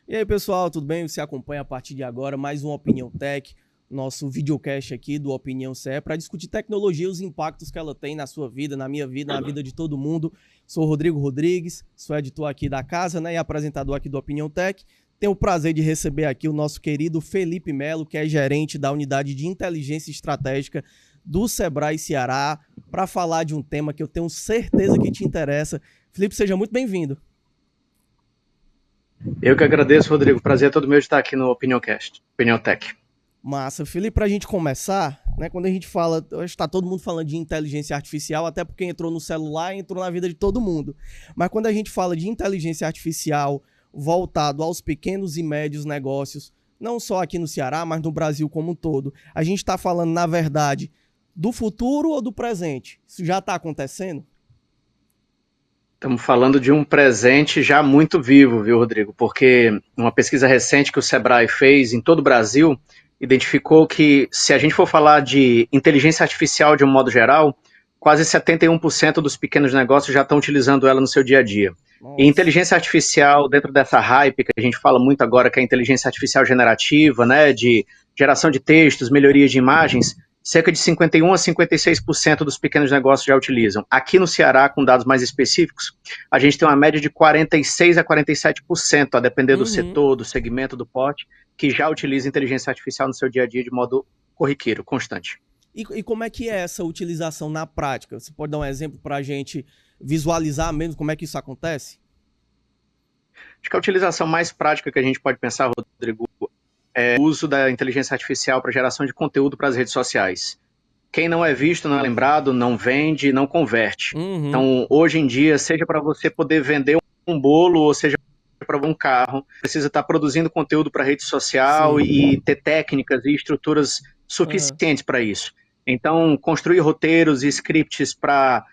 E aí, pessoal, tudo bem? Você acompanha a partir de agora mais um Opinião Tech, nosso videocast aqui do Opinião CE, para discutir tecnologia e os impactos que ela tem na sua vida, na minha vida, na vida de todo mundo. Sou o Rodrigo Rodrigues, sou editor aqui da casa, né, e apresentador aqui do Opinião Tech. Tenho o prazer de receber aqui o nosso querido Felipe Melo, que é gerente da Unidade de Inteligência Estratégica do Sebrae Ceará, para falar de um tema que eu tenho certeza que te interessa. Felipe, seja muito bem-vindo. Eu que agradeço, Rodrigo. Prazer é todo meu de estar aqui no OpiniãoCast, Opinião Tech. Massa. Felipe, para a gente começar, né, quando a gente fala, está todo mundo falando de inteligência artificial, até porque entrou no celular, entrou na vida de todo mundo. Mas quando a gente fala de inteligência artificial voltado aos pequenos e médios negócios, não só aqui no Ceará, mas no Brasil como um todo, a gente está falando, na verdade, do futuro ou do presente? Isso já está acontecendo? Estamos falando de um presente já muito vivo, viu, Rodrigo? Porque uma pesquisa recente que o Sebrae fez em todo o Brasil identificou que, se a gente for falar de inteligência artificial de um modo geral, quase 71% dos pequenos negócios já estão utilizando ela no seu dia a dia. Nossa. E inteligência artificial, dentro dessa hype que a gente fala muito agora, que é a inteligência artificial generativa, né, de geração de textos, melhoria de imagens, cerca de 51% a 56% dos pequenos negócios já utilizam. Aqui no Ceará, com dados mais específicos, a gente tem uma média de 46% a 47%, a depender do setor, do segmento, do porte, que já utiliza inteligência artificial no seu dia a dia de modo corriqueiro, constante. E como é que é essa utilização na prática? Você pode dar um exemplo para a gente visualizar mesmo como é que isso acontece? Acho que a utilização mais prática que a gente pode pensar, Rodrigo, é o uso da inteligência artificial para geração de conteúdo para as redes sociais. Quem não é visto, não é lembrado, não vende, não converte. Então, hoje em dia, seja para você poder vender um bolo, ou seja para um carro, precisa estar produzindo conteúdo para rede social e ter técnicas e estruturas suficientes para isso. Então, construir roteiros e scripts para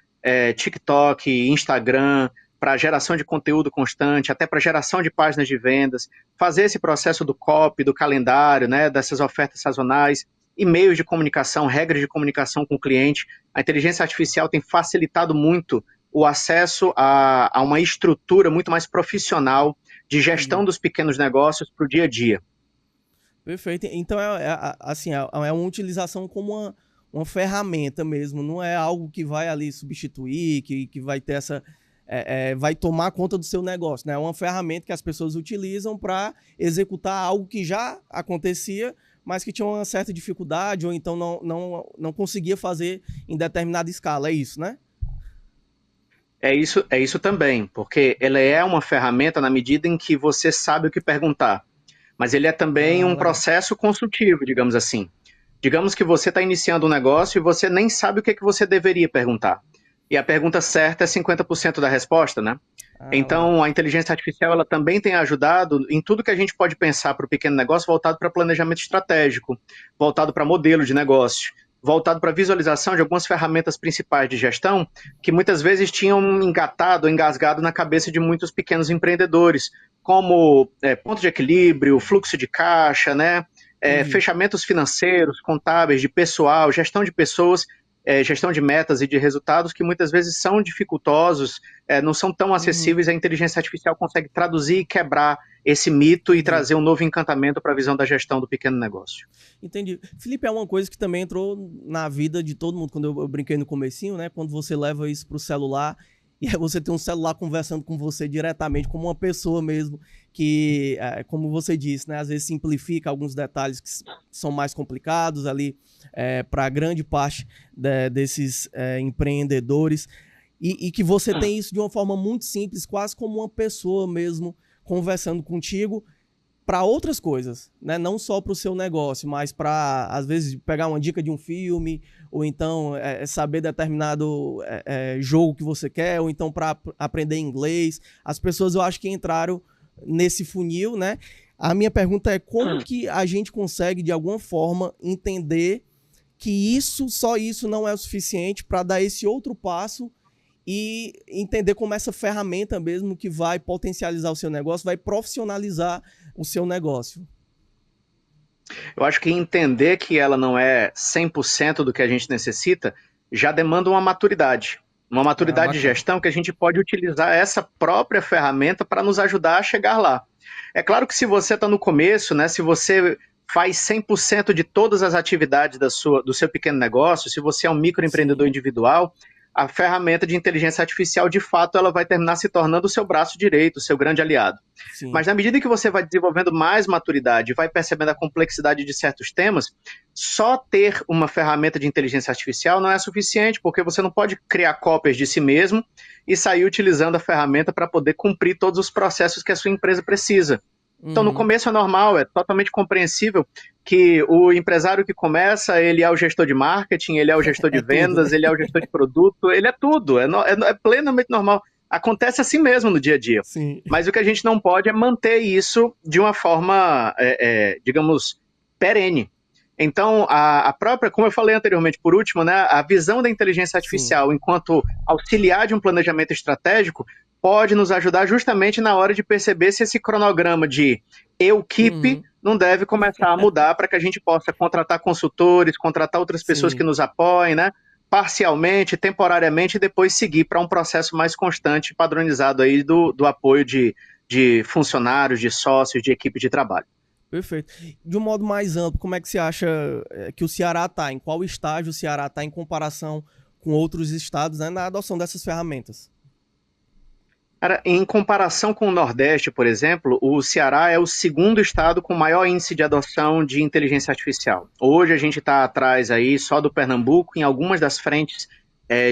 TikTok, Instagram, para geração de conteúdo constante, até para geração de páginas de vendas, fazer esse processo do copy, do calendário, né, dessas ofertas sazonais, e-mails de comunicação, regras de comunicação com o cliente. A inteligência artificial tem facilitado muito o acesso a uma estrutura muito mais profissional de gestão dos pequenos negócios para o dia a dia. Perfeito. Então, assim, é uma utilização como uma ferramenta mesmo, não é algo que vai ali substituir, que vai ter essa... vai tomar conta do seu negócio, né? É uma ferramenta que as pessoas utilizam para executar algo que já acontecia, mas que tinha uma certa dificuldade ou então não conseguia fazer em determinada escala. É isso, né? É isso também, porque ela é uma ferramenta na medida em que você sabe o que perguntar, mas ele é também um processo consultivo, digamos assim. Digamos que você está iniciando um negócio e você nem sabe o que você deveria perguntar. E a pergunta certa é 50% da resposta, né? Então, a inteligência artificial ela também tem ajudado em tudo que a gente pode pensar para o pequeno negócio voltado para planejamento estratégico, voltado para modelo de negócio, voltado para visualização de algumas ferramentas principais de gestão que muitas vezes tinham engatado, engasgado na cabeça de muitos pequenos empreendedores, como ponto de equilíbrio, fluxo de caixa, né? Fechamentos financeiros, contábeis, de pessoal, gestão de pessoas, gestão de metas e de resultados que muitas vezes são dificultosos, não são tão acessíveis. A inteligência artificial consegue traduzir e quebrar esse mito e trazer um novo encantamento para a visão da gestão do pequeno negócio. Entendi. Felipe, é uma coisa que também entrou na vida de todo mundo, quando eu brinquei no comecinho, né? Quando você leva isso para o celular e aí você tem um celular conversando com você diretamente, como uma pessoa mesmo, que, como você disse, né? Às vezes simplifica alguns detalhes que são mais complicados ali para grande parte desses empreendedores e que você tem isso de uma forma muito simples, quase como uma pessoa mesmo conversando contigo para outras coisas, né? Não só para o seu negócio, mas para, às vezes, pegar uma dica de um filme, ou então saber determinado jogo que você quer, ou então para aprender inglês. As pessoas, eu acho que entraram nesse funil, né? A minha pergunta é como que a gente consegue, de alguma forma, entender que só isso não é o suficiente para dar esse outro passo e entender como essa ferramenta mesmo que vai potencializar o seu negócio, vai profissionalizar o seu negócio. Eu acho que entender que ela não é 100% do que a gente necessita já demanda uma maturidade uma maturidade de gestão que a gente pode utilizar essa própria ferramenta para nos ajudar a chegar lá. É claro que se você está no começo, né, se você faz 100% de todas as atividades do seu pequeno negócio, se você é um microempreendedor individual, a ferramenta de inteligência artificial, de fato, ela vai terminar se tornando o seu braço direito, o seu grande aliado. Sim. Mas na medida que você vai desenvolvendo mais maturidade, vai percebendo a complexidade de certos temas, só ter uma ferramenta de inteligência artificial não é suficiente, porque você não pode criar cópias de si mesmo e sair utilizando a ferramenta para poder cumprir todos os processos que a sua empresa precisa. Então, no começo é normal, é totalmente compreensível que o empresário que começa, ele é o gestor de marketing, ele é o gestor de vendas, ele é o gestor de produto, ele é tudo, é plenamente normal. Acontece assim mesmo no dia a dia. Sim. Mas o que a gente não pode é manter isso de uma forma, digamos, perene. Então, a própria, como eu falei anteriormente, por último, né, a visão da inteligência artificial enquanto auxiliar de um planejamento estratégico pode nos ajudar justamente na hora de perceber se esse cronograma de eu keep não deve começar a mudar para que a gente possa contratar consultores, contratar outras pessoas que nos apoiem, né, parcialmente, temporariamente, e depois seguir para um processo mais constante, padronizado aí do apoio de funcionários, de sócios, de equipe de trabalho. Perfeito. De um modo mais amplo, como é que você acha que o Ceará está? Em qual estágio o Ceará está em comparação com outros estados, né, na adoção dessas ferramentas? Cara, em comparação com o Nordeste, por exemplo, o Ceará é o segundo estado com maior índice de adoção de inteligência artificial. Hoje a gente está atrás aí só do Pernambuco em algumas das frentes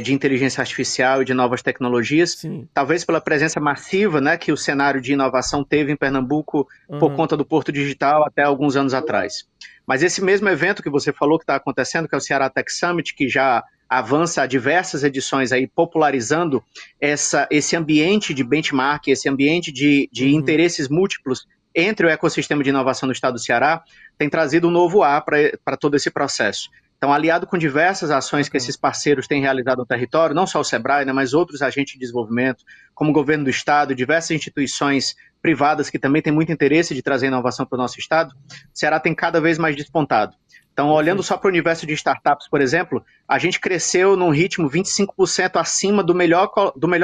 de inteligência artificial e de novas tecnologias, talvez pela presença massiva, né, que o cenário de inovação teve em Pernambuco por conta do Porto Digital até alguns anos atrás. Mas esse mesmo evento que você falou que está acontecendo, que é o Ceará Tech Summit, que já avança a diversas edições aí, popularizando esse ambiente de benchmark, esse ambiente de interesses múltiplos entre o ecossistema de inovação do estado do Ceará, tem trazido um novo ar para todo esse processo. Então, aliado com diversas ações que esses parceiros têm realizado no território, não só o Sebrae, né, mas outros agentes de desenvolvimento, como o governo do estado, diversas instituições privadas que também têm muito interesse de trazer inovação para o nosso estado, o Ceará tem cada vez mais despontado. Então, olhando só para o universo de startups, por exemplo, a gente cresceu num ritmo 25% acima do melhor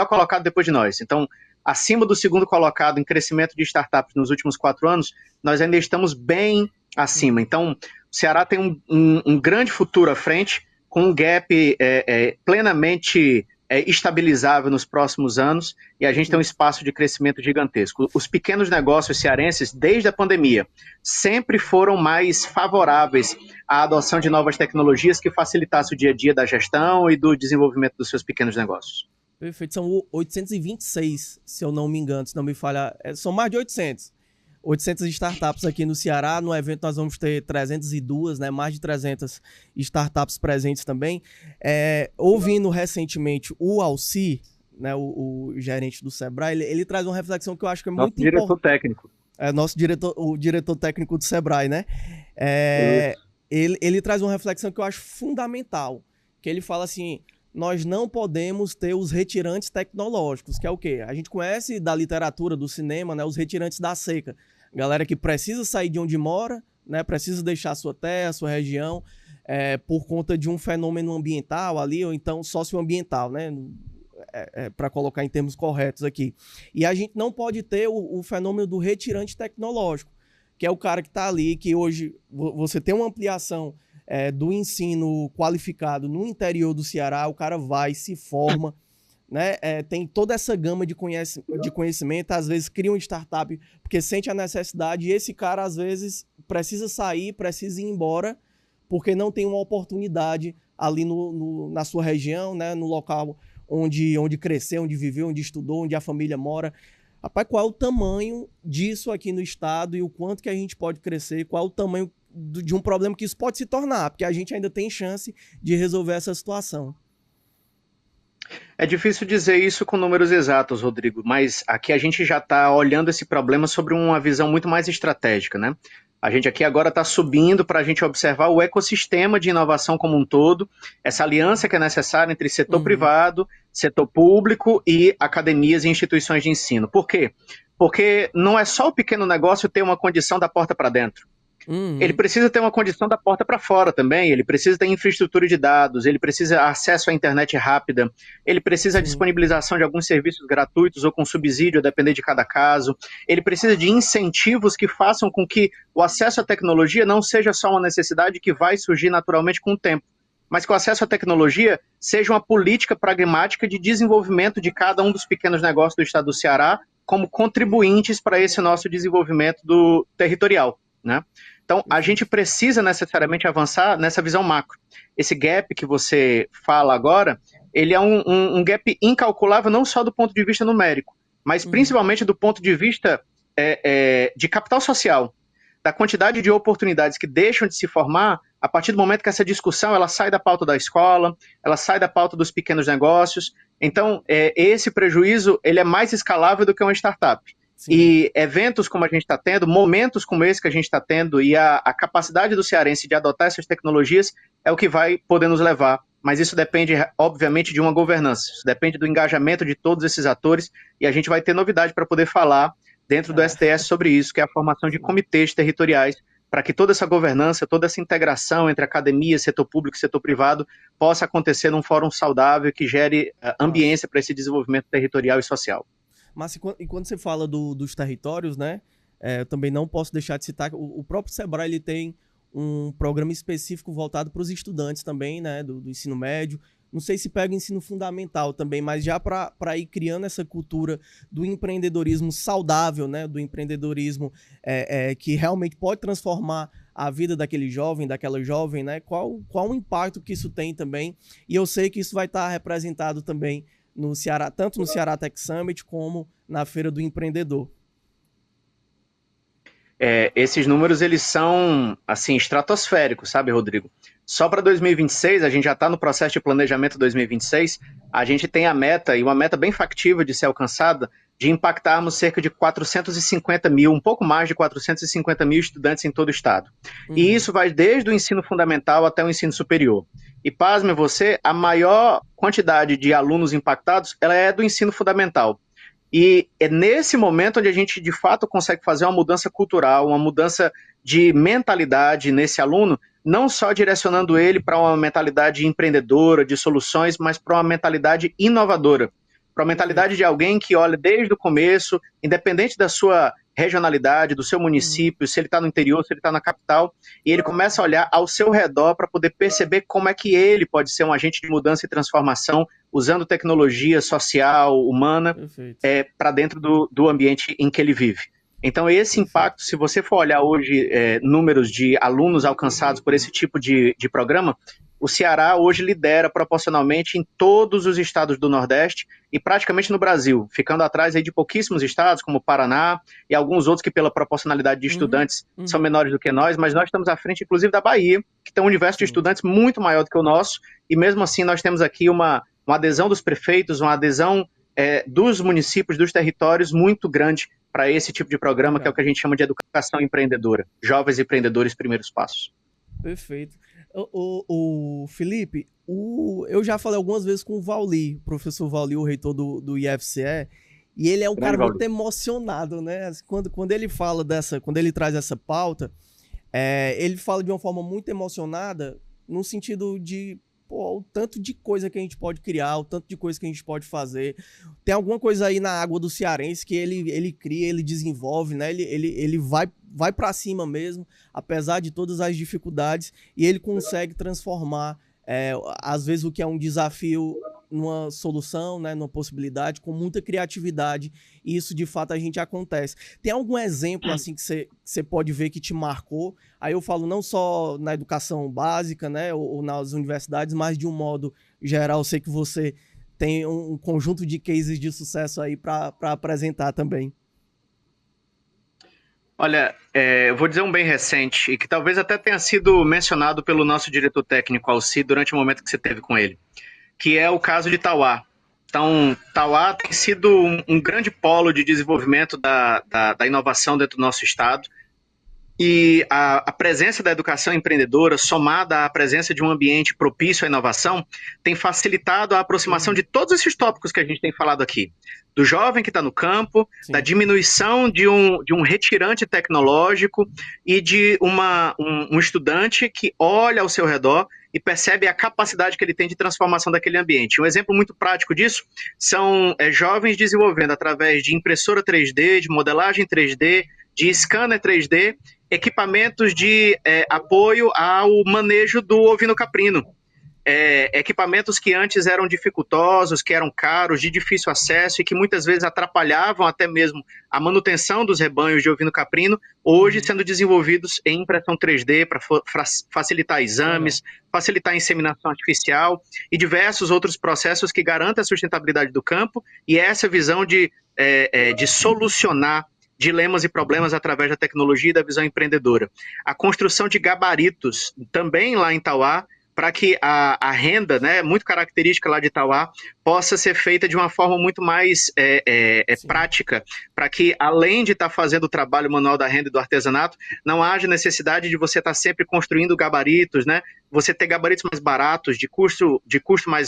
colocado depois de nós. Então, acima do segundo colocado em crescimento de startups nos últimos 4 anos, nós ainda estamos bem acima. Então, o Ceará tem um grande futuro à frente, com um gap plenamente estabilizável nos próximos anos, e a gente tem um espaço de crescimento gigantesco. Os pequenos negócios cearenses, desde a pandemia, sempre foram mais favoráveis à adoção de novas tecnologias que facilitassem o dia a dia da gestão e do desenvolvimento dos seus pequenos negócios. Perfeito, são 826, se eu não me engano, se não me falha, são mais de 800 startups aqui no Ceará. No evento nós vamos ter 302, né, mais de 300 startups presentes também. Ouvindo recentemente o Alci, né, o gerente do Sebrae, ele traz uma reflexão que eu acho que é muito importante. Nosso diretor técnico. O diretor técnico do Sebrae, né? Ele traz uma reflexão que eu acho fundamental, que ele fala assim: nós não podemos ter os retirantes tecnológicos, que é o quê? A gente conhece da literatura, do cinema, né, os retirantes da seca. Galera que precisa sair de onde mora, né, precisa deixar a sua terra, a sua região, por conta de um fenômeno ambiental ali, ou então socioambiental, né, para colocar em termos corretos aqui. E a gente não pode ter o fenômeno do retirante tecnológico, que é o cara que está ali, que hoje você tem uma ampliação do ensino qualificado no interior do Ceará, o cara vai, se forma, né? Tem toda essa gama de conhecimento, às vezes cria uma startup porque sente a necessidade, e esse cara às vezes precisa sair, precisa ir embora, porque não tem uma oportunidade ali na sua região, né? No local onde cresceu, onde viveu, onde estudou, onde a família mora. Rapaz, qual é o tamanho disso aqui no estado e o quanto que a gente pode crescer, qual é o tamanho de um problema que isso pode se tornar, porque a gente ainda tem chance de resolver essa situação. É difícil dizer isso com números exatos, Rodrigo, mas aqui a gente já está olhando esse problema sobre uma visão muito mais estratégica, né? A gente aqui agora está subindo para a gente observar o ecossistema de inovação como um todo, essa aliança que é necessária entre setor privado, setor público e academias e instituições de ensino. Por quê? Porque não é só o pequeno negócio ter uma condição da porta para dentro. Ele precisa ter uma condição da porta para fora também, ele precisa ter infraestrutura de dados, ele precisa acesso à internet rápida, ele precisa a disponibilização de alguns serviços gratuitos ou com subsídio, a depender de cada caso, ele precisa de incentivos que façam com que o acesso à tecnologia não seja só uma necessidade que vai surgir naturalmente com o tempo, mas que o acesso à tecnologia seja uma política pragmática de desenvolvimento de cada um dos pequenos negócios do estado do Ceará como contribuintes para esse nosso desenvolvimento territorial, né? Então, a gente precisa necessariamente avançar nessa visão macro. Esse gap que você fala agora, ele é um gap incalculável não só do ponto de vista numérico, mas principalmente do ponto de vista de capital social, da quantidade de oportunidades que deixam de se formar a partir do momento que essa discussão ela sai da pauta da escola, ela sai da pauta dos pequenos negócios. Então, esse prejuízo ele é mais escalável do que uma startup. Sim. E eventos como a gente está tendo, momentos como esse que a gente está tendo e a capacidade do cearense de adotar essas tecnologias é o que vai poder nos levar. Mas isso depende, obviamente, de uma governança. Isso depende do engajamento de todos esses atores e a gente vai ter novidade para poder falar dentro do STS sobre isso, que é a formação de comitês territoriais para que toda essa governança, toda essa integração entre academia, setor público e setor privado possa acontecer num fórum saudável que gere ambiência para esse desenvolvimento territorial e social. Mas e quando você fala dos territórios, né, eu também não posso deixar de citar que o próprio Sebrae ele tem um programa específico voltado para os estudantes também, né, do ensino médio. Não sei se pega o ensino fundamental também, mas já para ir criando essa cultura do empreendedorismo saudável, né, do empreendedorismo que realmente pode transformar a vida daquele jovem, daquela jovem, né, qual o impacto que isso tem também. E eu sei que isso vai estar representado também no Ceará, tanto no Ceará Tech Summit como na Feira do Empreendedor. Esses números eles são assim estratosféricos, sabe, Rodrigo? Só para 2026, a gente já está no processo de planejamento 2026, a gente tem a meta, e uma meta bem factível de ser alcançada, de impactarmos cerca de 450 mil, um pouco mais de 450 mil estudantes em todo o estado. E isso vai desde o ensino fundamental até o ensino superior. E pasme você, a maior quantidade de alunos impactados, ela é do ensino fundamental. E é nesse momento onde a gente, de fato, consegue fazer uma mudança cultural, uma mudança de mentalidade nesse aluno, não só direcionando ele para uma mentalidade empreendedora, de soluções, mas para uma mentalidade inovadora, para uma mentalidade de alguém que olha desde o começo, independente da sua regionalidade, do seu município, se ele está no interior, se ele está na capital, e ele começa a olhar ao seu redor para poder perceber como é que ele pode ser um agente de mudança e transformação, usando tecnologia social, humana, para dentro do ambiente em que ele vive. Então, esse impacto, se você for olhar hoje números de alunos alcançados por esse tipo de programa, o Ceará hoje lidera proporcionalmente em todos os estados do Nordeste e praticamente no Brasil, ficando atrás aí de pouquíssimos estados, como o Paraná e alguns outros que pela proporcionalidade de estudantes são menores do que nós, mas nós estamos à frente, inclusive, da Bahia, que tem um universo de estudantes muito maior do que o nosso, e mesmo assim nós temos aqui uma adesão dos prefeitos, uma adesão dos municípios, dos territórios muito grande para esse tipo de programa, que é o que a gente chama de educação empreendedora, jovens empreendedores primeiros passos. Perfeito. O Felipe, eu já falei algumas vezes com o Vauli, o professor Vauli, o reitor do IFCE, e ele é um cara muito emocionado, né? Quando ele fala quando ele traz essa pauta, ele fala de uma forma muito emocionada, no sentido de o tanto de coisa que a gente pode criar, o tanto de coisa que a gente pode fazer. Tem alguma coisa aí na água do cearense que ele cria, ele desenvolve, né? Ele vai para cima mesmo, apesar de todas as dificuldades, e ele consegue transformar, às vezes, o que é um desafio numa solução, né, numa possibilidade, com muita criatividade, e isso, de fato, a gente acontece. Tem algum exemplo, assim, que você pode ver que te marcou? Aí eu falo não só na educação básica, né, ou nas universidades, mas de um modo geral. Eu sei que você tem um conjunto de cases de sucesso aí para apresentar também. Olha, eu vou dizer um bem recente, e que talvez até tenha sido mencionado pelo nosso diretor técnico, Alci, durante o momento que você teve com ele, que é o caso de Tauá. Então, Tauá tem sido um grande polo de desenvolvimento da inovação dentro do nosso estado. E a presença da educação empreendedora, somada à presença de um ambiente propício à inovação, tem facilitado a aproximação de todos esses tópicos que a gente tem falado aqui. Do jovem que está no campo, da diminuição de um retirante tecnológico e de um estudante que olha ao seu redor e percebe a capacidade que ele tem de transformação daquele ambiente. Um exemplo muito prático disso são jovens desenvolvendo, através de impressora 3D, de modelagem 3D, de scanner 3D, equipamentos de apoio ao manejo do ovino caprino. Equipamentos que antes eram dificultosos, que eram caros, de difícil acesso e que muitas vezes atrapalhavam até mesmo a manutenção dos rebanhos de ovino caprino, hoje sendo desenvolvidos em impressão 3D para facilitar exames, facilitar a inseminação artificial e diversos outros processos que garantem a sustentabilidade do campo e essa visão de solucionar dilemas e problemas através da tecnologia e da visão empreendedora. A construção de gabaritos, também lá em Tauá, para que a renda, né, muito característica lá de Tauá, possa ser feita de uma forma muito mais prática, para que, além de estar fazendo o trabalho manual da renda e do artesanato, não haja necessidade de você estar sempre construindo gabaritos, né? Você ter gabaritos mais baratos, de custo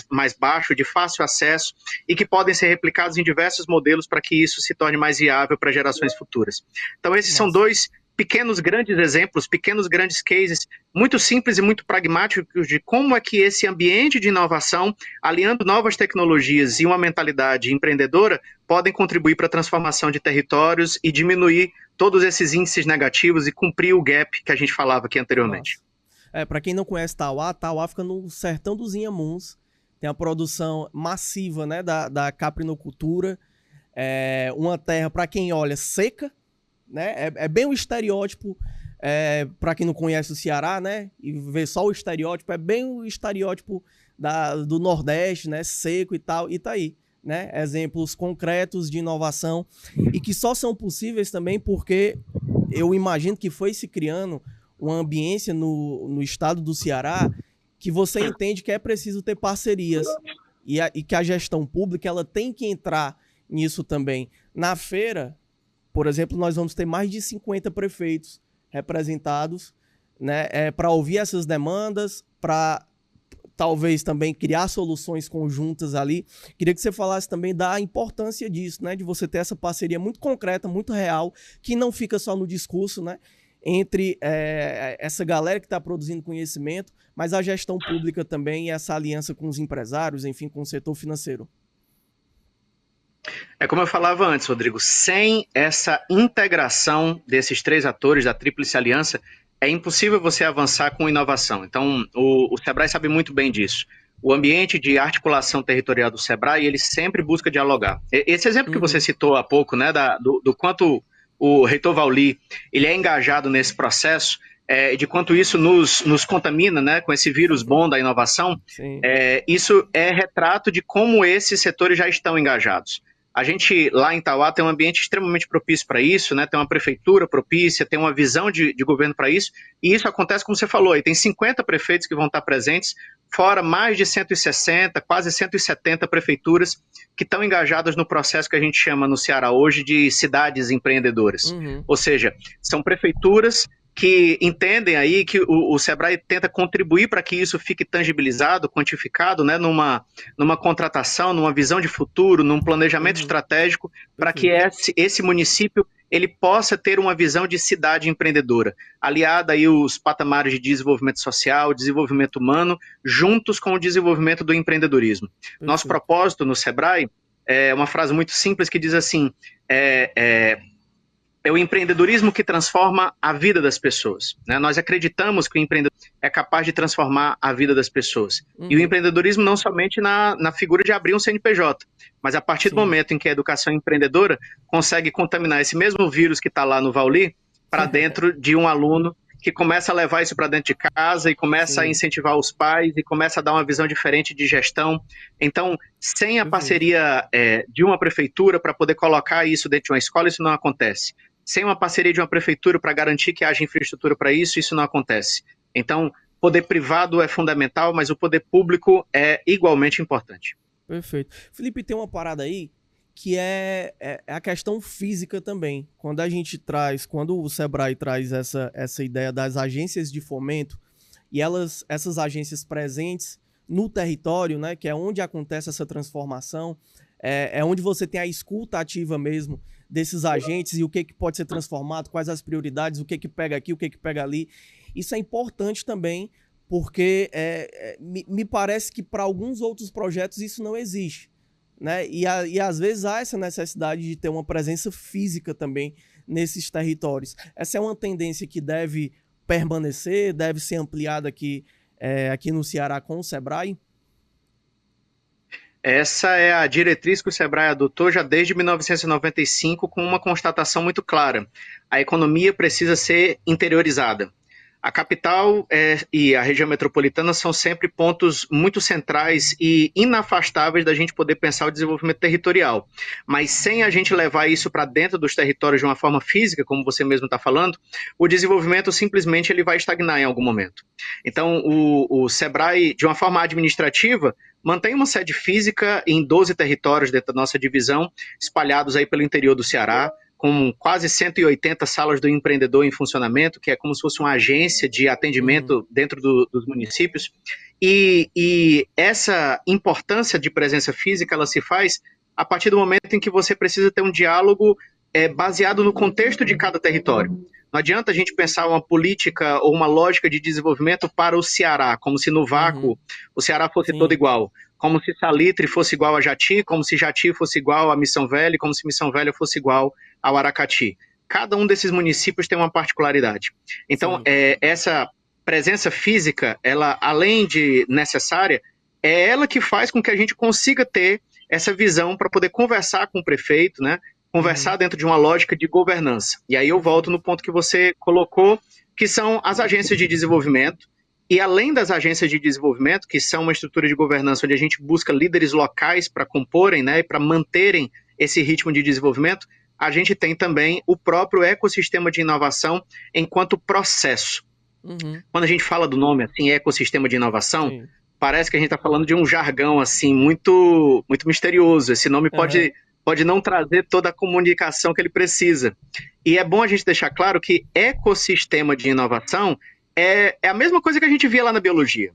mais baixo, de fácil acesso, e que podem ser replicados em diversos modelos para que isso se torne mais viável para gerações futuras. Então, esses são dois pequenos grandes exemplos, pequenos grandes cases, muito simples e muito pragmáticos de como é que esse ambiente de inovação, aliando novas tecnologias e uma mentalidade empreendedora, podem contribuir para a transformação de territórios e diminuir todos esses índices negativos e cumprir o gap que a gente falava aqui anteriormente. Para quem não conhece Tauá, Tauá fica no sertão dos Inhamuns, tem a produção massiva, né, da caprinocultura, uma terra, para quem olha, seca, né? É bem o estereótipo, para quem não conhece o Ceará, né? E vê só o estereótipo, é bem o estereótipo do Nordeste, né? Seco e tal, e tá aí, né? Exemplos concretos de inovação e que só são possíveis também porque eu imagino que foi se criando uma ambiência no estado do Ceará que você entende que é preciso ter parcerias e que a gestão pública ela tem que entrar nisso também. Na feira, por exemplo, nós vamos ter mais de 50 prefeitos representados, né, para ouvir essas demandas, para talvez também criar soluções conjuntas ali. Queria que você falasse também da importância disso, né, de você ter essa parceria muito concreta, muito real, que não fica só no discurso, né, entre essa galera que está produzindo conhecimento, mas a gestão pública também e essa aliança com os empresários, enfim, com o setor financeiro. Como eu falava antes, Rodrigo, sem essa integração desses três atores, da Tríplice Aliança, é impossível você avançar com inovação. Então, o Sebrae sabe muito bem disso. O ambiente de articulação territorial do Sebrae, ele sempre busca dialogar. Esse exemplo que você citou há pouco, né, do quanto o reitor Vauli, ele é engajado nesse processo, de quanto isso nos contamina, né, com esse vírus bom da inovação, isso é retrato de como esses setores já estão engajados. A gente, lá em Tauá, tem um ambiente extremamente propício para isso, né? Tem uma prefeitura propícia, tem uma visão de governo para isso, e isso acontece, como você falou, aí tem 50 prefeitos que vão estar presentes, fora mais de 160, quase 170 prefeituras que estão engajadas no processo que a gente chama no Ceará hoje de cidades empreendedoras. Ou seja, são prefeituras que entendem aí que o Sebrae tenta contribuir para que isso fique tangibilizado, quantificado, né, numa contratação, numa visão de futuro, num planejamento estratégico, para que esse município ele possa ter uma visão de cidade empreendedora, aliada aí os patamares de desenvolvimento social, desenvolvimento humano, juntos com o desenvolvimento do empreendedorismo. Nosso propósito no Sebrae é uma frase muito simples que diz assim, é o empreendedorismo que transforma a vida das pessoas, né? Nós acreditamos que o empreendedorismo é capaz de transformar a vida das pessoas. E o empreendedorismo não somente na figura de abrir um CNPJ, mas a partir do momento em que a educação empreendedora consegue contaminar esse mesmo vírus que está lá no Vauli para dentro de um aluno que começa a levar isso para dentro de casa e começa a incentivar os pais e começa a dar uma visão diferente de gestão. Então, sem a parceria de uma prefeitura para poder colocar isso dentro de uma escola, isso não acontece. Sem uma parceria de uma prefeitura para garantir que haja infraestrutura para isso, isso não acontece. Então, poder privado é fundamental, mas o poder público é igualmente importante. Perfeito. Felipe, tem uma parada aí que é a questão física também. Quando o Sebrae traz essa ideia das agências de fomento, e essas agências presentes no território, né, que é onde acontece essa transformação, é onde você tem a escuta ativa mesmo desses agentes e o que pode ser transformado, quais as prioridades, o que pega aqui, o que pega ali. Isso é importante também, porque me parece que para alguns outros projetos isso não existe, né? E às vezes há essa necessidade de ter uma presença física também nesses territórios. Essa é uma tendência que deve permanecer, deve ser ampliada aqui no Ceará com o Sebrae? Essa é a diretriz que o Sebrae adotou já desde 1995, com uma constatação muito clara: a economia precisa ser interiorizada. A capital e a região metropolitana são sempre pontos muito centrais e inafastáveis da gente poder pensar o desenvolvimento territorial. Mas sem a gente levar isso para dentro dos territórios de uma forma física, como você mesmo está falando, o desenvolvimento simplesmente ele vai estagnar em algum momento. Então, o Sebrae, de uma forma administrativa, mantém uma sede física em 12 territórios dentro da nossa divisão, espalhados aí pelo interior do Ceará, com quase 180 salas do empreendedor em funcionamento, que é como se fosse uma agência de atendimento dentro dos municípios. E essa importância de presença física, ela se faz a partir do momento em que você precisa ter um diálogo baseado no contexto de cada território. Não adianta a gente pensar uma política ou uma lógica de desenvolvimento para o Ceará, como se no vácuo o Ceará fosse todo igual. Como se Salitre fosse igual a Jati, como se Jati fosse igual a Missão Velha, como se Missão Velha fosse igual ao Aracati. Cada um desses municípios tem uma particularidade. Então, essa presença física, ela, além de necessária, é ela que faz com que a gente consiga ter essa visão para poder conversar com o prefeito, né? Conversar dentro de uma lógica de governança. E aí eu volto no ponto que você colocou, que são as agências de desenvolvimento. E além das agências de desenvolvimento, que são uma estrutura de governança onde a gente busca líderes locais para comporem, né, e para manterem esse ritmo de desenvolvimento, a gente tem também o próprio ecossistema de inovação enquanto processo. Quando a gente fala do nome assim, ecossistema de inovação, parece que a gente está falando de um jargão assim muito, muito misterioso. Esse nome pode não trazer toda a comunicação que ele precisa. E é bom a gente deixar claro que ecossistema de inovação é a mesma coisa que a gente via lá na biologia.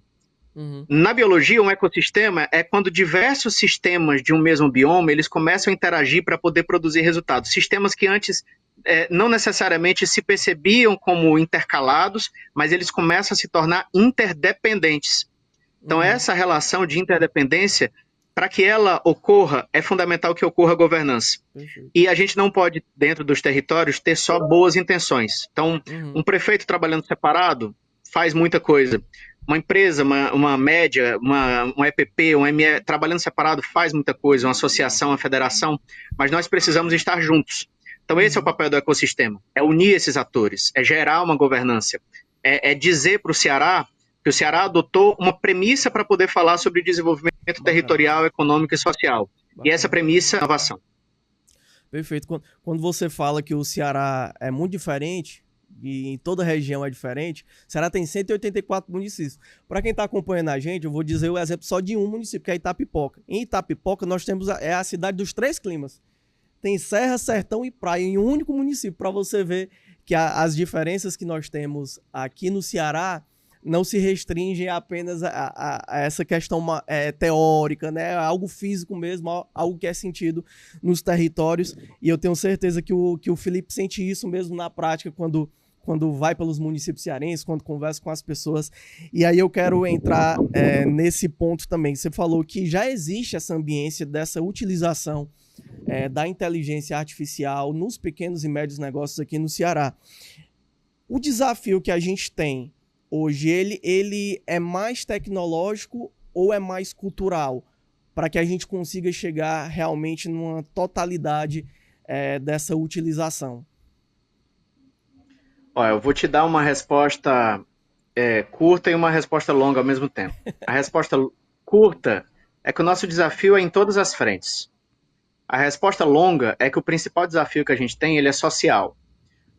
Na biologia, um ecossistema é quando diversos sistemas de um mesmo bioma, eles começam a interagir para poder produzir resultados. Sistemas que antes não necessariamente se percebiam como intercalados, mas eles começam a se tornar interdependentes. Então, essa relação de interdependência, para que ela ocorra, é fundamental que ocorra a governança. E a gente não pode, dentro dos territórios, ter só boas intenções. Então, um prefeito trabalhando separado faz muita coisa. Uma empresa, uma média, um EPP, um ME, trabalhando separado faz muita coisa, uma associação, uma federação, mas nós precisamos estar juntos. Então, esse é o papel do ecossistema, é unir esses atores, é gerar uma governança, é dizer para o Ceará que o Ceará adotou uma premissa para poder falar sobre desenvolvimento territorial, econômico e social. E essa premissa é inovação. Perfeito. Quando você fala que o Ceará é muito diferente, e em toda a região é diferente, o Ceará tem 184 municípios. Para quem está acompanhando a gente, eu vou dizer o exemplo só de um município, que é Itapipoca. Em Itapipoca, nós temos a cidade dos 3 climas. Tem serra, sertão e praia em um único município, para você ver que as diferenças que nós temos aqui no Ceará não se restringem apenas a essa questão teórica, né? Algo físico mesmo, algo que é sentido nos territórios. E eu tenho certeza que o Felipe sente isso mesmo na prática quando vai pelos municípios cearenses, quando conversa com as pessoas. E aí eu quero entrar nesse ponto também. Você falou que já existe essa ambiência dessa utilização da inteligência artificial nos pequenos e médios negócios aqui no Ceará. O desafio que a gente tem hoje, ele é mais tecnológico ou é mais cultural? Para que a gente consiga chegar realmente numa totalidade dessa utilização. Olha, eu vou te dar uma resposta curta e uma resposta longa ao mesmo tempo. A resposta curta é que o nosso desafio é em todas as frentes. A resposta longa é que o principal desafio que a gente tem, ele é social.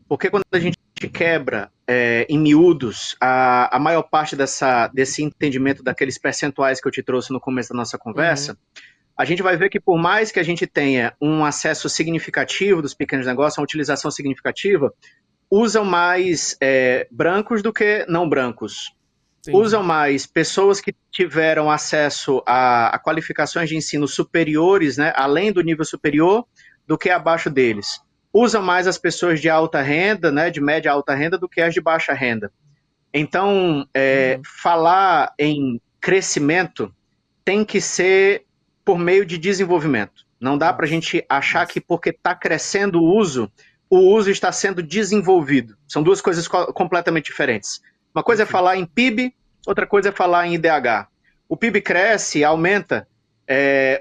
Porque quando a gente quebra em miúdos a maior parte desse entendimento daqueles percentuais que eu te trouxe no começo da nossa conversa, a gente vai ver que por mais que a gente tenha um acesso significativo dos pequenos negócios, uma utilização significativa, usam mais brancos do que não brancos. Entendi. Usam mais pessoas que tiveram acesso a qualificações de ensino superiores, né, além do nível superior, do que abaixo deles. Usam mais as pessoas de alta renda, né, de média a alta renda, do que as de baixa renda. Então, falar em crescimento tem que ser por meio de desenvolvimento. Não dá para a gente achar que porque está crescendo o uso está sendo desenvolvido. São duas coisas completamente diferentes. Uma coisa é falar em PIB, outra coisa é falar em IDH. O PIB cresce, aumenta,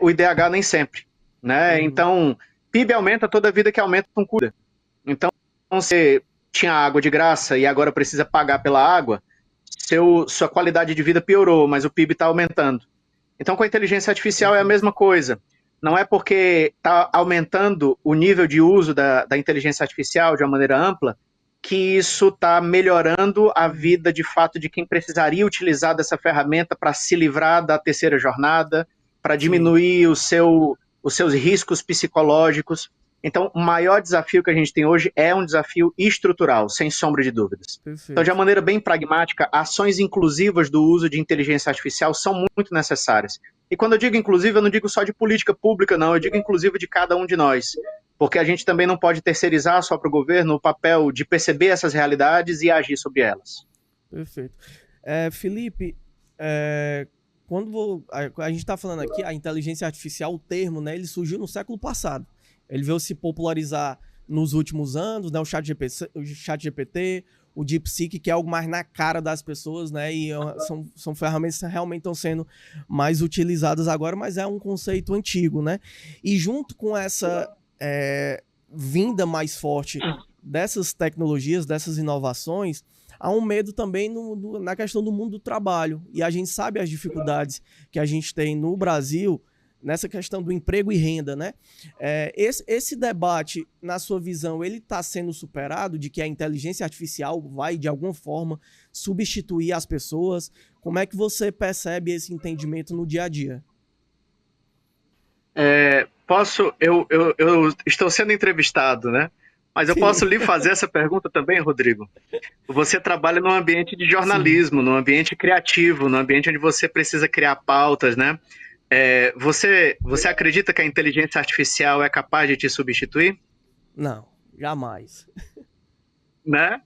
o IDH nem sempre, né? Então, PIB aumenta toda vida que aumenta com cuida. Então, você tinha água de graça e agora precisa pagar pela água, sua qualidade de vida piorou, mas o PIB está aumentando. Então, com a inteligência artificial é a mesma coisa. Não é porque está aumentando o nível de uso da inteligência artificial de uma maneira ampla que isso está melhorando a vida, de fato, de quem precisaria utilizar dessa ferramenta para se livrar da terceira jornada, para diminuir os seus riscos psicológicos. Então, o maior desafio que a gente tem hoje é um desafio estrutural, sem sombra de dúvidas. Perfeito. Então, de uma maneira bem pragmática, ações inclusivas do uso de inteligência artificial são muito necessárias. E quando eu digo inclusiva, eu não digo só de política pública, não, eu digo inclusiva de cada um de nós. Porque a gente também não pode terceirizar só para o governo o papel de perceber essas realidades e agir sobre elas. Perfeito. Felipe, quando a gente está falando aqui, a inteligência artificial, o termo, né, ele surgiu no século passado. Ele veio se popularizar nos últimos anos, né, o ChatGPT, o DeepSeek, que é algo mais na cara das pessoas, né, e são ferramentas que realmente estão sendo mais utilizadas agora, mas é um conceito antigo, né? E junto com essa vinda mais forte dessas tecnologias, dessas inovações, há um medo também na questão do mundo do trabalho. E a gente sabe as dificuldades que a gente tem no Brasil nessa questão do emprego e renda, né? Esse debate, na sua visão, ele está sendo superado, de que a inteligência artificial vai, de alguma forma, substituir as pessoas? Como é que você percebe esse entendimento no dia a dia? Eu estou sendo entrevistado, né? Mas eu posso lhe fazer essa pergunta também, Rodrigo? Você trabalha num ambiente de jornalismo, num ambiente criativo, num ambiente onde você precisa criar pautas, né? Você acredita que a inteligência artificial é capaz de te substituir? Não, jamais. Né?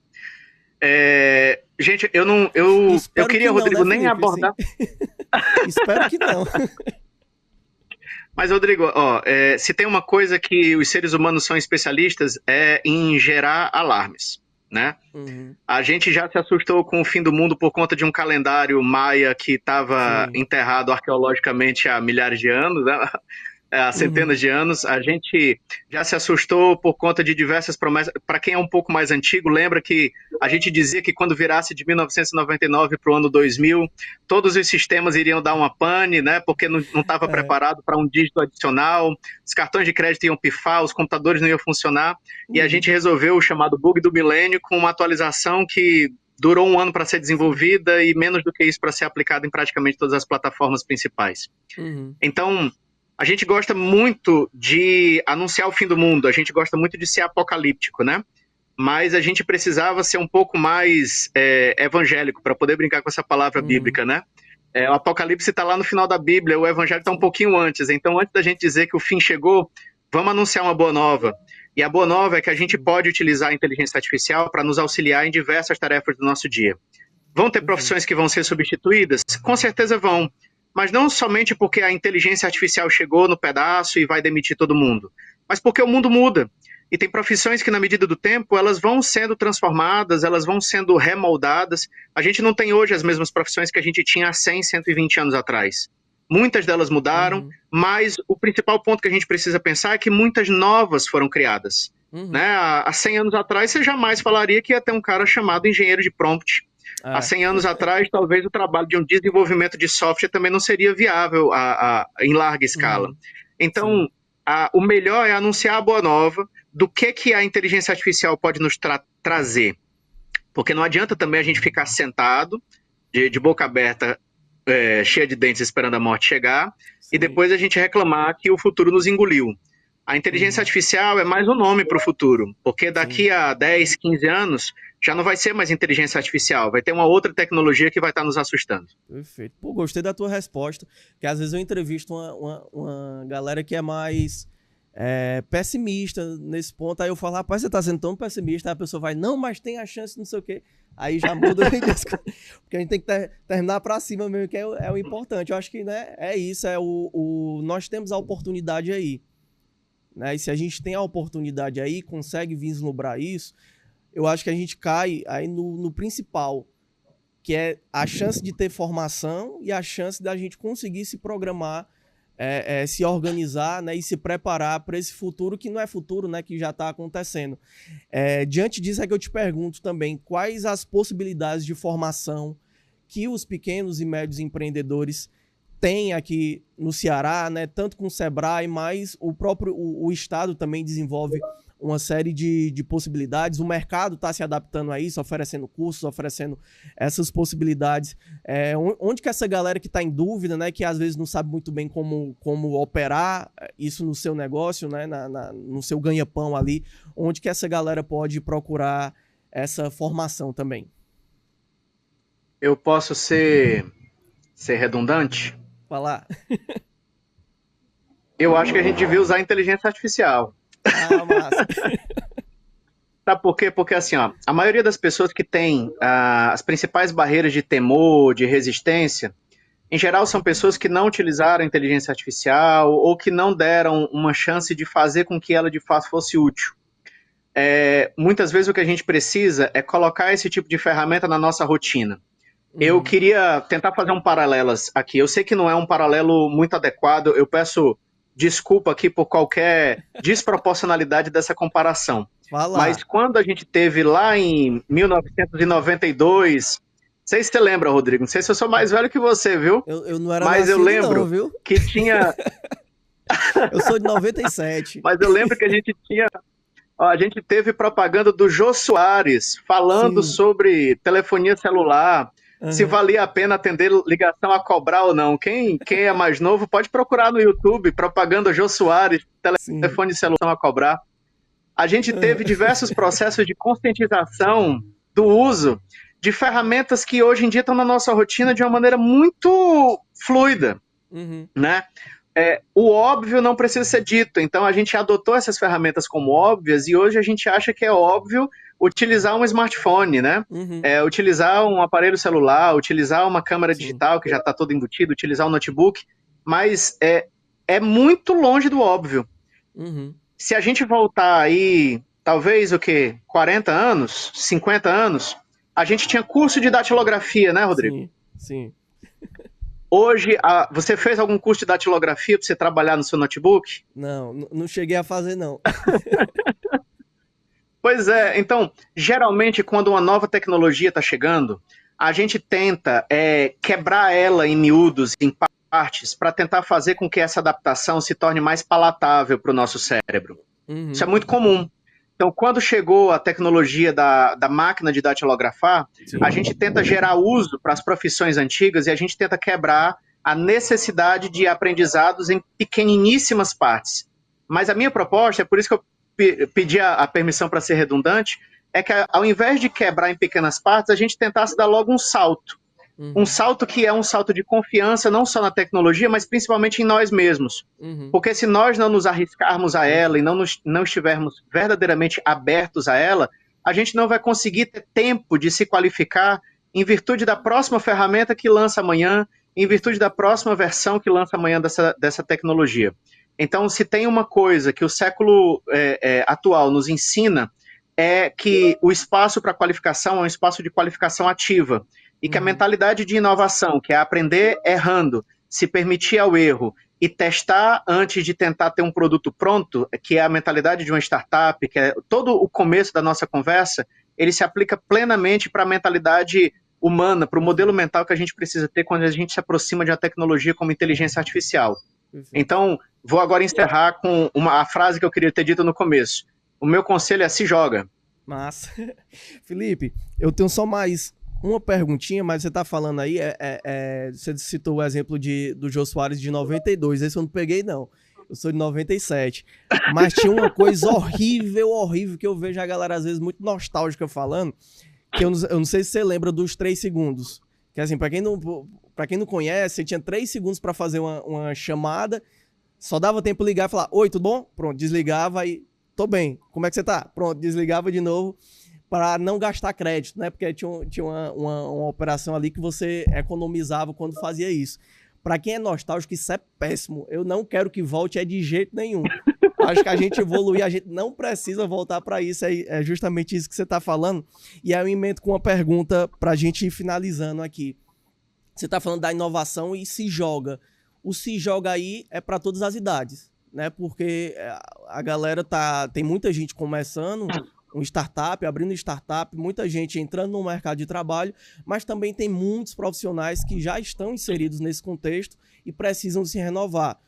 Gente, eu queria, não, Rodrigo, né, nem Felipe, abordar... Espero que não. Mas, Rodrigo, se tem uma coisa que os seres humanos são especialistas é em gerar alarmes, né? Uhum. A gente já se assustou com o fim do mundo por conta de um calendário maia que estava enterrado arqueologicamente há milhares de anos, né? Há centenas de anos. A gente já se assustou por conta de diversas promessas. Para quem é um pouco mais antigo, lembra que a gente dizia que quando virasse de 1999 para o ano 2000, todos os sistemas iriam dar uma pane, né? Porque não estava preparado para um dígito adicional, os cartões de crédito iam pifar, os computadores não iam funcionar, e a gente resolveu o chamado bug do milênio com uma atualização que durou um ano para ser desenvolvida e menos do que isso para ser aplicada em praticamente todas as plataformas principais. Então, a gente gosta muito de anunciar o fim do mundo, a gente gosta muito de ser apocalíptico, né? Mas a gente precisava ser um pouco mais evangélico para poder brincar com essa palavra bíblica, né? O Apocalipse está lá no final da Bíblia, o Evangelho está um pouquinho antes. Então, antes da gente dizer que o fim chegou, vamos anunciar uma boa nova. E a boa nova é que a gente pode utilizar a inteligência artificial para nos auxiliar em diversas tarefas do nosso dia. Vão ter profissões que vão ser substituídas? Com certeza vão. Mas não somente porque a inteligência artificial chegou no pedaço e vai demitir todo mundo, mas porque o mundo muda. E tem profissões que, na medida do tempo, elas vão sendo transformadas, elas vão sendo remoldadas. A gente não tem hoje as mesmas profissões que a gente tinha há 100, 120 anos atrás. Muitas delas mudaram, mas o principal ponto que a gente precisa pensar é que muitas novas foram criadas. Né? Há 100 anos atrás, você jamais falaria que ia ter um cara chamado engenheiro de prompt. Há 100 anos atrás, talvez o trabalho de um desenvolvimento de software também não seria viável em larga escala. Então, o melhor é anunciar a boa nova do que a inteligência artificial pode nos trazer. Porque não adianta também a gente ficar sentado, de boca aberta, cheia de dentes, esperando a morte chegar, e depois a gente reclamar que o futuro nos engoliu. A inteligência artificial é mais um nome para o futuro, porque daqui a 10, 15 anos já não vai ser mais inteligência artificial, vai ter uma outra tecnologia que vai estar nos assustando. Perfeito. Pô, gostei da tua resposta, porque às vezes eu entrevisto uma galera que é mais pessimista nesse ponto, aí eu falo, rapaz, você tá sendo tão pessimista, aí a pessoa vai, não, mas tem a chance, não sei o quê, aí já muda, porque a gente tem que terminar pra cima mesmo, que é o importante. Eu acho que, né, é isso, nós temos a oportunidade aí, né, e se a gente tem a oportunidade aí, consegue vislumbrar isso, eu acho que a gente cai aí no principal, que é a chance de ter formação e a chance da gente conseguir se programar, se organizar, né, e se preparar para esse futuro que não é futuro, né, que já está acontecendo. Diante disso é que eu te pergunto também, quais as possibilidades de formação que os pequenos e médios empreendedores têm aqui no Ceará, né, tanto com o Sebrae, mas o Estado também desenvolve uma série de possibilidades, o mercado está se adaptando a isso, oferecendo cursos, oferecendo essas possibilidades. Onde que essa galera que está em dúvida, né, que às vezes não sabe muito bem como operar isso no seu negócio, né, no seu ganha-pão ali, onde que essa galera pode procurar essa formação também? Eu posso ser redundante? Falar. Eu acho que a gente devia usar a inteligência artificial. Ah, massa. Sabe por quê? Porque assim, ó, a maioria das pessoas que tem as principais barreiras de temor, de resistência, em geral são pessoas que não utilizaram a inteligência artificial ou que não deram uma chance de fazer com que ela de fato fosse útil. Muitas vezes o que a gente precisa é colocar esse tipo de ferramenta na nossa rotina. Eu queria tentar fazer um paralelo aqui. Eu sei que não é um paralelo muito adequado, eu peço desculpa aqui por qualquer desproporcionalidade dessa comparação. Mas quando a gente teve lá em 1992, não sei se você lembra, Rodrigo, não sei se eu sou mais velho que você, viu? Eu não era mas eu lembro não, viu? que tinha... Eu sou de 97. Mas eu lembro que a gente teve propaganda do Jô Soares falando sobre telefonia celular, se valia a pena atender ligação a cobrar ou não. Quem é mais novo pode procurar no YouTube, propaganda Jô Soares, telefone celular a cobrar. A gente teve diversos processos de conscientização do uso de ferramentas que hoje em dia estão na nossa rotina de uma maneira muito fluida, né? O óbvio não precisa ser dito, então a gente adotou essas ferramentas como óbvias e hoje a gente acha que é óbvio utilizar um smartphone, né? Utilizar um aparelho celular, utilizar uma câmera digital que já está todo embutido, utilizar um notebook, mas é muito longe do óbvio. Se a gente voltar aí, talvez 40 anos, 50 anos, a gente tinha curso de datilografia, né, Rodrigo? Sim. Hoje, você fez algum curso de datilografia para você trabalhar no seu notebook? Não cheguei a fazer, não. Pois é, então, geralmente quando uma nova tecnologia está chegando, a gente tenta quebrar ela em miúdos, em partes, para tentar fazer com que essa adaptação se torne mais palatável para o nosso cérebro. Isso é muito comum. Então, quando chegou a tecnologia da máquina de datilografar, a gente tenta gerar uso para as profissões antigas e a gente tenta quebrar a necessidade de aprendizados em pequeniníssimas partes. Mas a minha proposta, é por isso que eu pedi a permissão para ser redundante, é que ao invés de quebrar em pequenas partes, a gente tentasse dar logo um salto. Um salto que é um salto de confiança, não só na tecnologia, mas principalmente em nós mesmos. Porque se nós não nos arriscarmos a ela e não estivermos verdadeiramente abertos a ela, a gente não vai conseguir ter tempo de se qualificar em virtude da próxima ferramenta que lança amanhã, em virtude da próxima versão que lança amanhã dessa tecnologia. Então, se tem uma coisa que o século atual nos ensina, é que o espaço para qualificação é um espaço de qualificação ativa. E que a mentalidade de inovação, que é aprender errando, se permitir ao erro e testar antes de tentar ter um produto pronto, que é a mentalidade de uma startup, que é todo o começo da nossa conversa, ele se aplica plenamente para a mentalidade humana, para o modelo mental que a gente precisa ter quando a gente se aproxima de uma tecnologia como inteligência artificial. Então, vou agora encerrar com a frase que eu queria ter dito no começo. O meu conselho é: se joga. Massa. Felipe, eu tenho só mais uma perguntinha, mas você tá falando aí, você citou o exemplo do Jô Soares de 92, esse eu não peguei não, eu sou de 97, mas tinha uma coisa horrível, que eu vejo a galera às vezes muito nostálgica falando, que eu não sei se você lembra dos 3 segundos, que assim, pra quem não conhece, você tinha 3 segundos pra fazer uma chamada, só dava tempo de ligar e falar, oi, tudo bom? Pronto, desligava e, tô bem, como é que você tá? Pronto, desligava de novo, para não gastar crédito, né? Porque tinha uma operação ali que você economizava quando fazia isso. Para quem é nostálgico, isso é péssimo. Eu não quero que volte de jeito nenhum. Acho que a gente evoluir, a gente não precisa voltar para isso. É justamente isso que você está falando. E aí eu emendo com uma pergunta para a gente ir finalizando aqui. Você está falando da inovação e se joga. O se joga aí é para todas as idades, né? Porque a galera tem muita gente começando um startup, abrindo startup, muita gente entrando no mercado de trabalho, mas também tem muitos profissionais que já estão inseridos nesse contexto e precisam se renovar.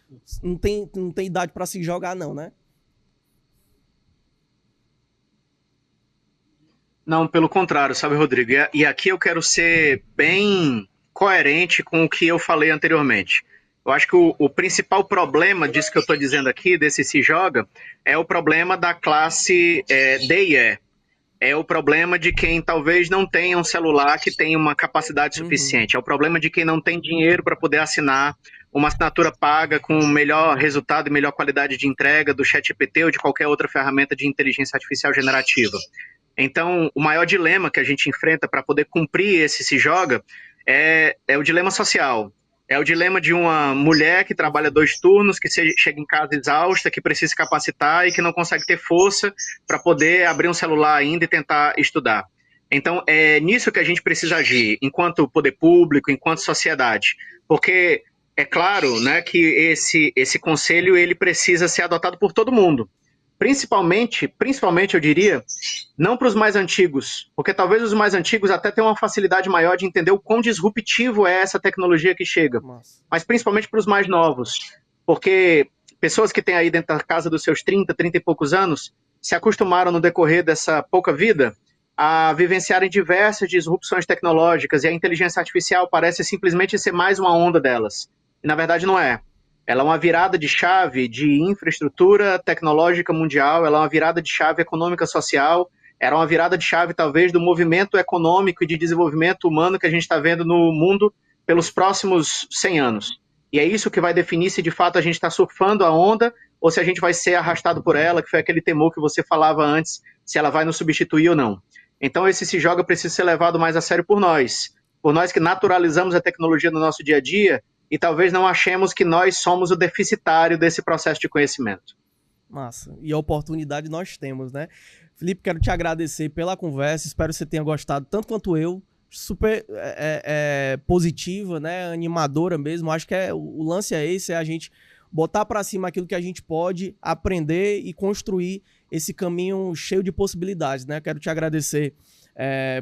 Não tem idade para se jogar não, né? Não, pelo contrário, sabe, Rodrigo? E aqui eu quero ser bem coerente com o que eu falei anteriormente. Eu acho que o principal problema disso que eu estou dizendo aqui, desse se joga, é o problema da classe D e E. É o problema de quem talvez não tenha um celular que tenha uma capacidade suficiente. É o problema de quem não tem dinheiro para poder assinar uma assinatura paga com melhor resultado e melhor qualidade de entrega do ChatGPT ou de qualquer outra ferramenta de inteligência artificial generativa. Então, o maior dilema que a gente enfrenta para poder cumprir esse se joga é o dilema social. É o dilema de uma mulher que trabalha 2 turnos, que chega em casa exausta, que precisa se capacitar e que não consegue ter força para poder abrir um celular ainda e tentar estudar. Então, é nisso que a gente precisa agir, enquanto poder público, enquanto sociedade. Porque é claro, né, que esse conselho ele precisa ser adotado por todo mundo. Principalmente eu diria, não para os mais antigos, porque talvez os mais antigos até tenham uma facilidade maior de entender o quão disruptivo é essa tecnologia que chega, mas principalmente para os mais novos, porque pessoas que têm aí dentro da casa dos seus 30 e poucos anos, se acostumaram no decorrer dessa pouca vida a vivenciarem diversas disrupções tecnológicas, e a inteligência artificial parece simplesmente ser mais uma onda delas, e na verdade não é. Ela é uma virada de chave de infraestrutura tecnológica mundial, ela é uma virada de chave econômica social, era uma virada de chave talvez do movimento econômico e de desenvolvimento humano que a gente está vendo no mundo pelos próximos 100 anos. E é isso que vai definir se de fato a gente está surfando a onda ou se a gente vai ser arrastado por ela, que foi aquele temor que você falava antes, se ela vai nos substituir ou não. Então esse se joga precisa ser levado mais a sério por nós que naturalizamos a tecnologia no nosso dia a dia, e talvez não achemos que nós somos o deficitário desse processo de conhecimento. Massa. E a oportunidade nós temos, né? Felipe, quero te agradecer pela conversa, espero que você tenha gostado tanto quanto eu, super positiva, né? Animadora mesmo, acho que o lance é esse, é a gente botar para cima aquilo que a gente pode, aprender e construir esse caminho cheio de possibilidades, né? Quero te agradecer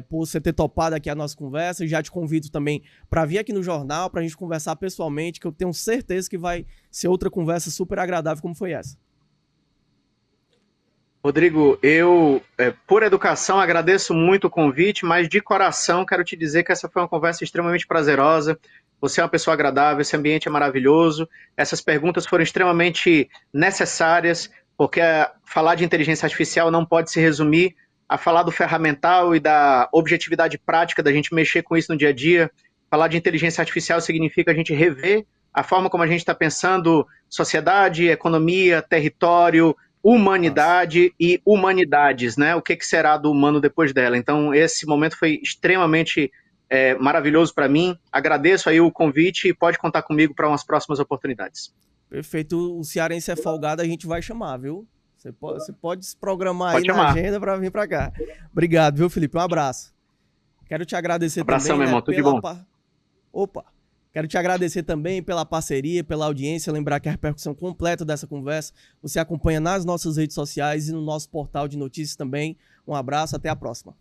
por você ter topado aqui a nossa conversa. Já te convido também para vir aqui no jornal, para a gente conversar pessoalmente, que eu tenho certeza que vai ser outra conversa super agradável como foi essa. Rodrigo, eu, por educação, agradeço muito o convite, mas de coração quero te dizer que essa foi uma conversa extremamente prazerosa. Você é uma pessoa agradável, esse ambiente é maravilhoso, essas perguntas foram extremamente necessárias, porque falar de inteligência artificial não pode se resumir a falar do ferramental e da objetividade prática da gente mexer com isso no dia a dia. Falar de inteligência artificial significa a gente rever a forma como a gente está pensando sociedade, economia, território, humanidade e humanidades, né? O que será do humano depois dela? Então, esse momento foi extremamente maravilhoso para mim. Agradeço aí o convite e pode contar comigo para umas próximas oportunidades. Perfeito. O Cearense é folgado, a gente vai chamar, viu? Você pode se programar aí na agenda para vir para cá. Obrigado, viu, Felipe? Um abraço. Quero te agradecer Abração, também, meu irmão, tudo de bom. Opa! Quero te agradecer também pela parceria, pela audiência. Lembrar que a repercussão completa dessa conversa você acompanha nas nossas redes sociais e no nosso portal de notícias também. Um abraço, até a próxima.